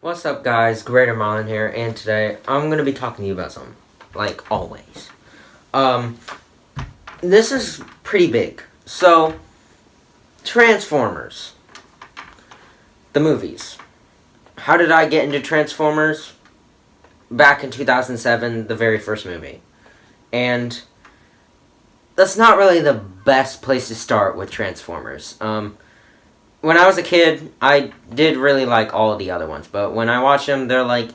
What's up, guys? Greater Marlin here, and today I'm going to be talking to you about something, like always. This is pretty big. So, Transformers. The movies. How did I get into Transformers? Back in 2007, the very first movie. And that's not really the best place to start with Transformers. When I was a kid, I did really like all of the other ones, but when I watch them, they're like,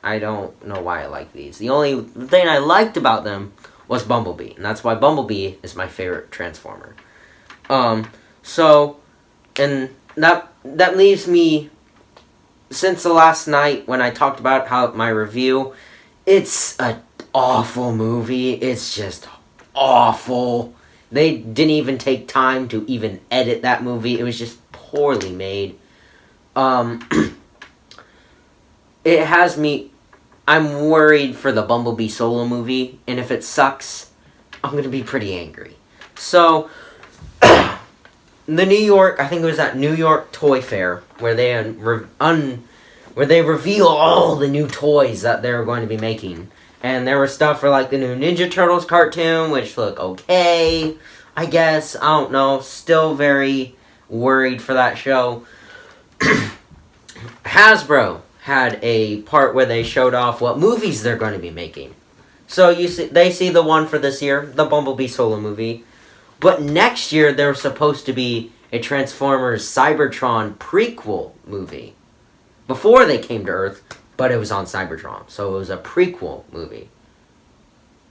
I don't know why I like these. The only thing I liked about them was Bumblebee, and that's why Bumblebee is my favorite Transformer. And that leaves me, since the last night when I talked about my review, it's an awful movie. It's just awful. They didn't even take time to even edit that movie. It was just poorly made. It has me... I'm worried for the Bumblebee solo movie, and if it sucks, I'm going to be pretty angry. So, the New York... I think it was that New York Toy Fair, where they reveal all the new toys that they're going to be making. And there was stuff for, like, the new Ninja Turtles cartoon, which look okay, I guess. I don't know. Still very worried for that show. Hasbro had a part where they showed off what movies they're going to be making. So they see the one for this year, the Bumblebee solo movie. But next year, there's supposed to be a Transformers Cybertron prequel movie. Before they came to Earth, but it was on Cybertron. So it was a prequel movie.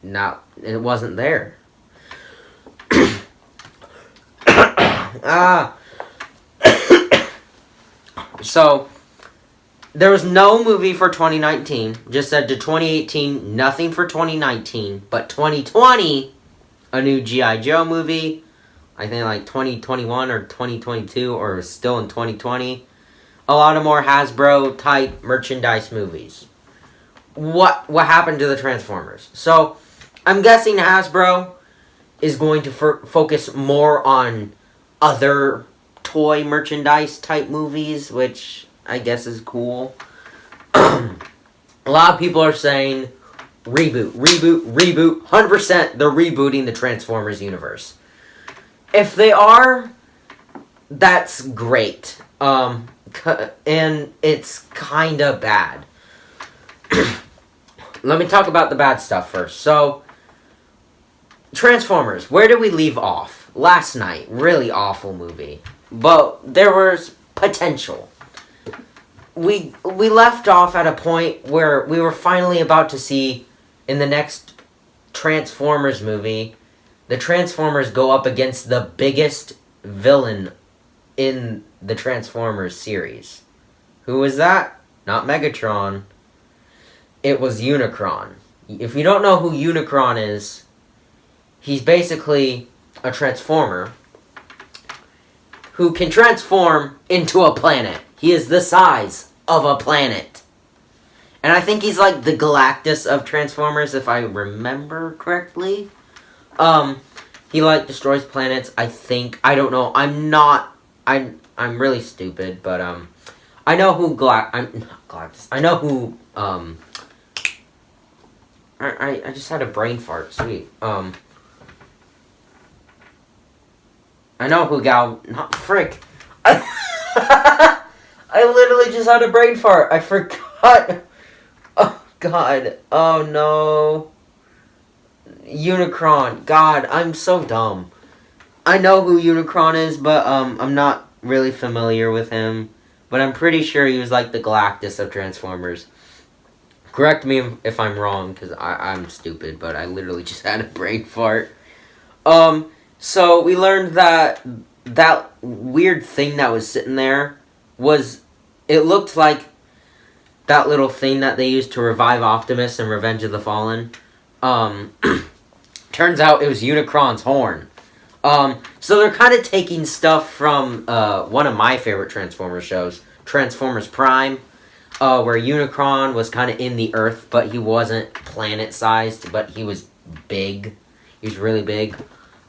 It wasn't there. So, there was no movie for 2019. Just said to 2018, nothing for 2019. But 2020, a new G.I. Joe movie. I think like 2021 or 2022, or still in 2020. A lot of more Hasbro-type merchandise movies. What happened to the Transformers? So, I'm guessing Hasbro is going to focus more on other toy merchandise-type movies, which I guess is cool. A lot of people are saying, reboot. 100% they're rebooting the Transformers universe. If they are, that's great. And it's kinda bad. Let me talk about the bad stuff first. So, Transformers, where did we leave off? Last night, really awful movie. But there was potential. We left off at a point where we were finally about to see, in the next Transformers movie, the Transformers go up against the biggest villain in the Transformers series. Who was that? Not Megatron. It was Unicron. If you don't know who Unicron is, he's basically a Transformer who can transform into a planet. He is the size of a planet. And I think he's like the Galactus of Transformers, if I remember correctly. He like destroys planets, I think. I don't know. I'm really stupid, but I know who Galactus. I know who I just had a brain fart. Sweet. I know who not frick. I literally just had a brain fart. I forgot. Oh, God. Oh, no. Unicron. God, I'm so dumb. I know who Unicron is, but I'm not really familiar with him. But I'm pretty sure he was like the Galactus of Transformers. Correct me if I'm wrong, because I'm stupid, but I literally just had a brain fart. So we learned that weird thing that was sitting there it looked like that little thing that they used to revive Optimus in Revenge of the Fallen. Turns out it was Unicron's horn. So they're kind of taking stuff from one of my favorite Transformers shows, Transformers Prime, where Unicron was kind of in the Earth, but he wasn't planet-sized, but he was big. He was really big.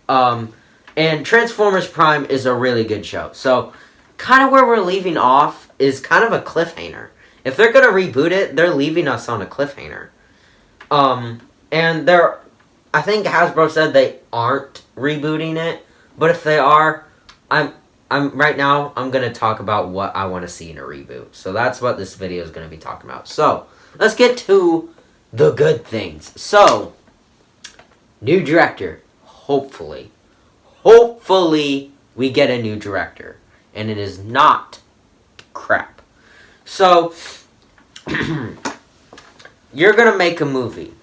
And Transformers Prime is a really good show. So, kind of where we're leaving off is kind of a cliffhanger. If they're gonna reboot it, they're leaving us on a cliffhanger. And I think Hasbro said they aren't rebooting it, but if they are, I'm right now I'm gonna talk about what I want to see in a reboot. So that's what this video is gonna be talking about. So let's get to the good things. So, new director. Hopefully we get a new director, and it is not crap. So you're gonna make a movie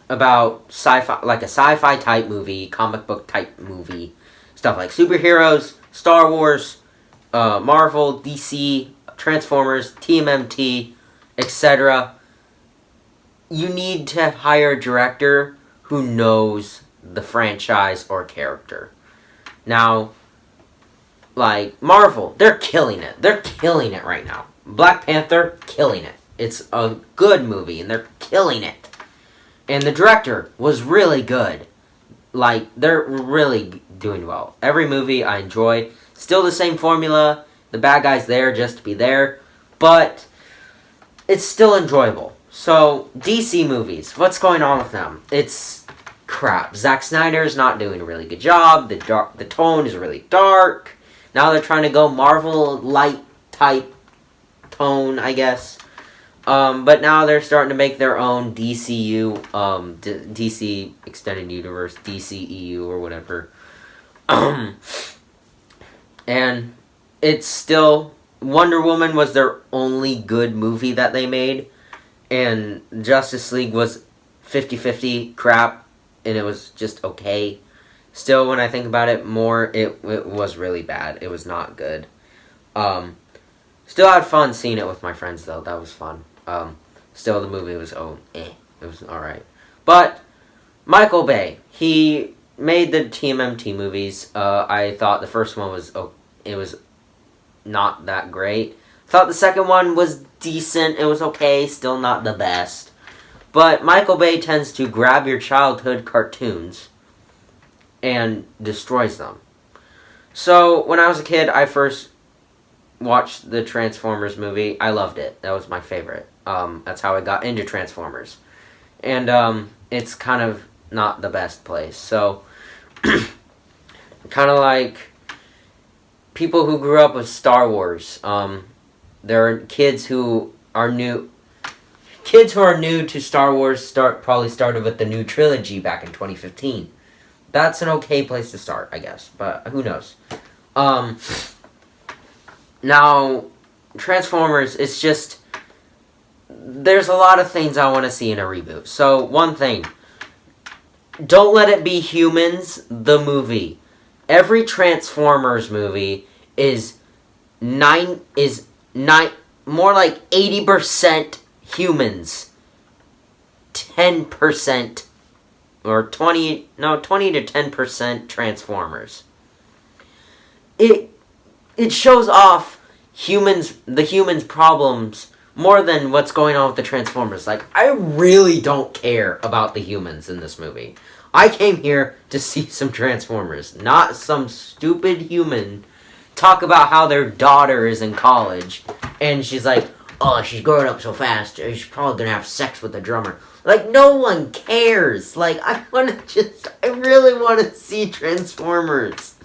about sci-fi, like a sci-fi type movie, comic book type movie, stuff like superheroes, Star Wars, Marvel, DC, Transformers, TMNT, etc. You need to hire a director who knows the franchise or character. Now, like Marvel, they're killing it. They're killing it right now. Black Panther, killing it. It's a good movie, and they're killing it. And the director was really good. Like, they're really doing well. Every movie I enjoy. Still the same formula. The bad guy's there just to be there. But it's still enjoyable. So, DC movies. What's going on with them? It's crap. Zack Snyder's not doing a really good job. The tone is really dark. Now they're trying to go Marvel light type tone, I guess. But now they're starting to make their own DCU, DC Extended Universe, DCEU, or whatever. And it's still... Wonder Woman was their only good movie that they made. And Justice League was 50-50 crap. And it was just okay. Still, when I think about it more, it was really bad. It was not good. Still had fun seeing it with my friends, though. That was fun. Still, the movie was, it was alright. But, Michael Bay, he made the TMNT movies. I thought the first one was, it was not that great. Thought the second one was decent. It was okay. Still not the best. But Michael Bay tends to grab your childhood cartoons and destroys them. So, when I was a kid, I first watched the Transformers movie. I loved it. That was my favorite. That's how I got into Transformers. And it's kind of not the best place. So, kind of like people who grew up with Star Wars. There are kids who are new. Kids who are new to Star Wars probably started with the new trilogy back in 2015. That's an okay place to start, I guess. But who knows? Now, Transformers, it's just... There's a lot of things I want to see in a reboot. So, one thing. Don't let it be Humans, the movie. Every Transformers movie is more like 80% humans. 10% or 20 to 10% Transformers. It shows off the humans' problems more than what's going on with the Transformers. Like, I really don't care about the humans in this movie. I came here to see some Transformers, not some stupid human talk about how their daughter is in college, and she's like, oh, she's growing up so fast, she's probably gonna have sex with the drummer. Like, no one cares. Like, I really want to see Transformers.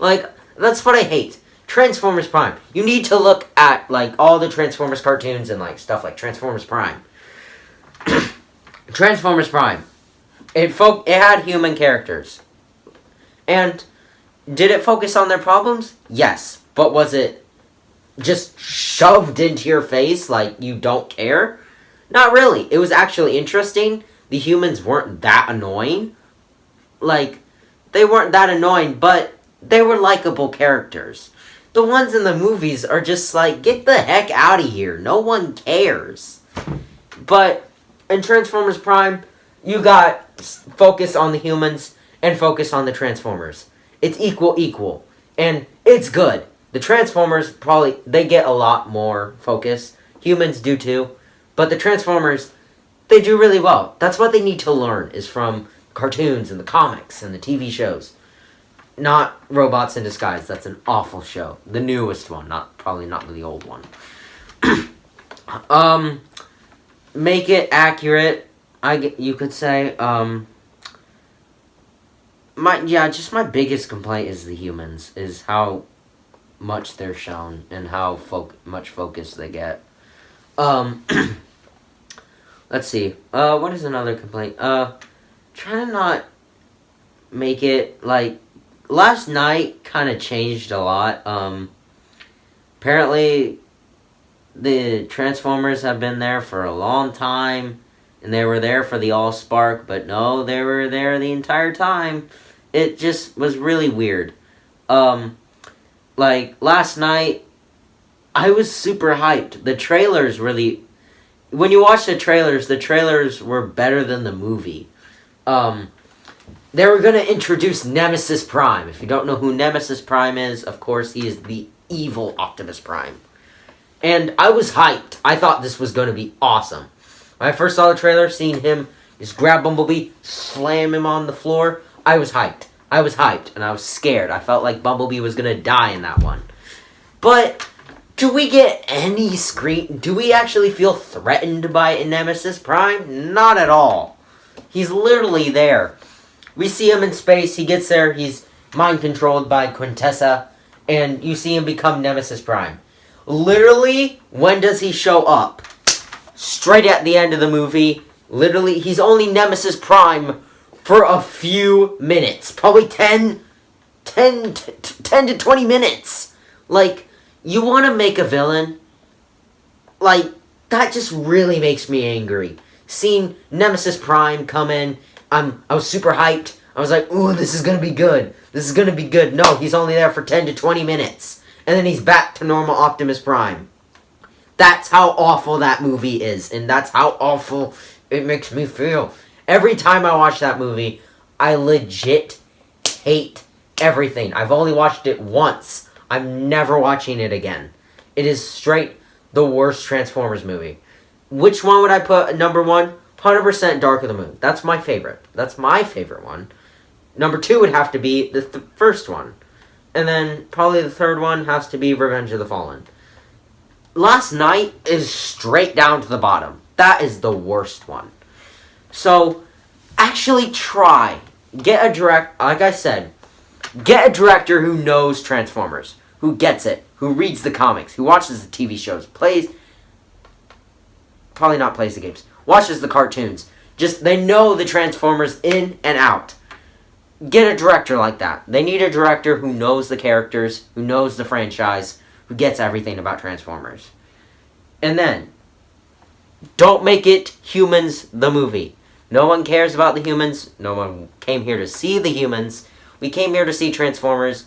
Like, that's what I hate. Transformers Prime. You need to look at, like, all the Transformers cartoons and, like, stuff like Transformers Prime. Transformers Prime. It had human characters. And did it focus on their problems? Yes. But was it just shoved into your face like you don't care? Not really. It was actually interesting. The humans weren't that annoying. Like, they weren't that annoying, but they were likable characters. The ones in the movies are just like, get the heck out of here. No one cares. But in Transformers Prime, you got focus on the humans and focus on the Transformers. It's equal. And it's good. The Transformers they get a lot more focus. Humans do too. But the Transformers, they do really well. That's what they need to learn, is from cartoons and the comics and the TV shows. Not Robots in Disguise. That's an awful show. The newest one, probably not the old one. Make it accurate. You could say. My biggest complaint is the humans. Is how much they're shown and how much focus they get. Let's see. What is another complaint? Try to not make it like last night. Kind of changed a lot. Apparently, the Transformers have been there for a long time, and they were there for the All-Spark, but no, they were there the entire time. It just was really weird. Like, last night, I was super hyped. The trailers really... When you watch the trailers were better than the movie. They were going to introduce Nemesis Prime. If you don't know who Nemesis Prime is, of course, he is the evil Optimus Prime. And I was hyped. I thought this was going to be awesome. When I first saw the trailer, seeing him just grab Bumblebee, slam him on the floor, I was hyped. And I was scared. I felt like Bumblebee was going to die in that one. But do we get any screen? Do we actually feel threatened by Nemesis Prime? Not at all. He's literally there. We see him in space. He gets there. He's mind-controlled by Quintessa. And you see him become Nemesis Prime. Literally, when does he show up? Straight at the end of the movie. Literally, he's only Nemesis Prime for a few minutes. Probably 10 to 20 minutes. Like, you want to make a villain? Like, that just really makes me angry. Seeing Nemesis Prime come in, I was super hyped. I was like, ooh, this is going to be good. This is going to be good. No, he's only there for 10 to 20 minutes. And then he's back to normal Optimus Prime. That's how awful that movie is. And that's how awful it makes me feel. Every time I watch that movie, I legit hate everything. I've only watched it once. I'm never watching it again. It is straight the worst Transformers movie. Which one would I put at number one? 100% Dark of the Moon. That's my favorite. That's my favorite one. Number two would have to be the first one. And then probably the third one has to be Revenge of the Fallen. Last Night is straight down to the bottom. That is the worst one. So, actually try. Get a like I said, get a director who knows Transformers. Who gets it. Who reads the comics. Who watches the TV shows. Probably not plays the games. Watches the cartoons. Just, they know the Transformers in and out. Get a director like that. They need a director who knows the characters, who knows the franchise, who gets everything about Transformers. And then, don't make it Humans the movie. No one cares about the humans. No one came here to see the humans. We came here to see Transformers.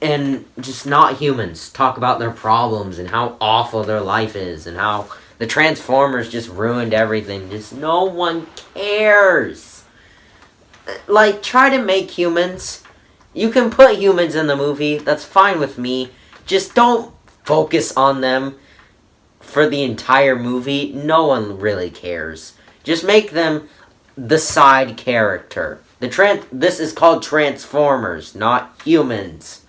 and just not humans. Talk about their problems and how awful their life is and how the Transformers just ruined everything. Just no one cares. Like, try to make humans. You can put humans in the movie. That's fine with me. Just don't focus on them for the entire movie. No one really cares. Just make them the side character. This is called Transformers, not humans.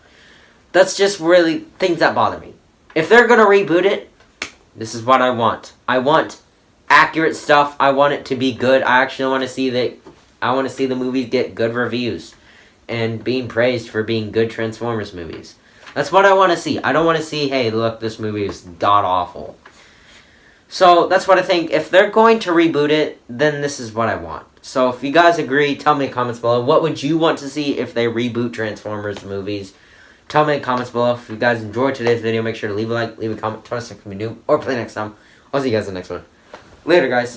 That's just really things that bother me. If they're gonna reboot it, this is what I want. I want accurate stuff. I want it to be good. I actually want to see the movies get good reviews and being praised for being good Transformers movies. That's what I want to see. I don't want to see, hey, look, this movie is god-awful. So, that's what I think. If they're going to reboot it, then this is what I want. So, if you guys agree, tell me in the comments below. What would you want to see if they reboot Transformers movies? Tell me in the comments below. If you guys enjoyed today's video, make sure to leave a like, leave a comment, tell us if you new, or play next time. I'll see you guys in the next one. Later, guys.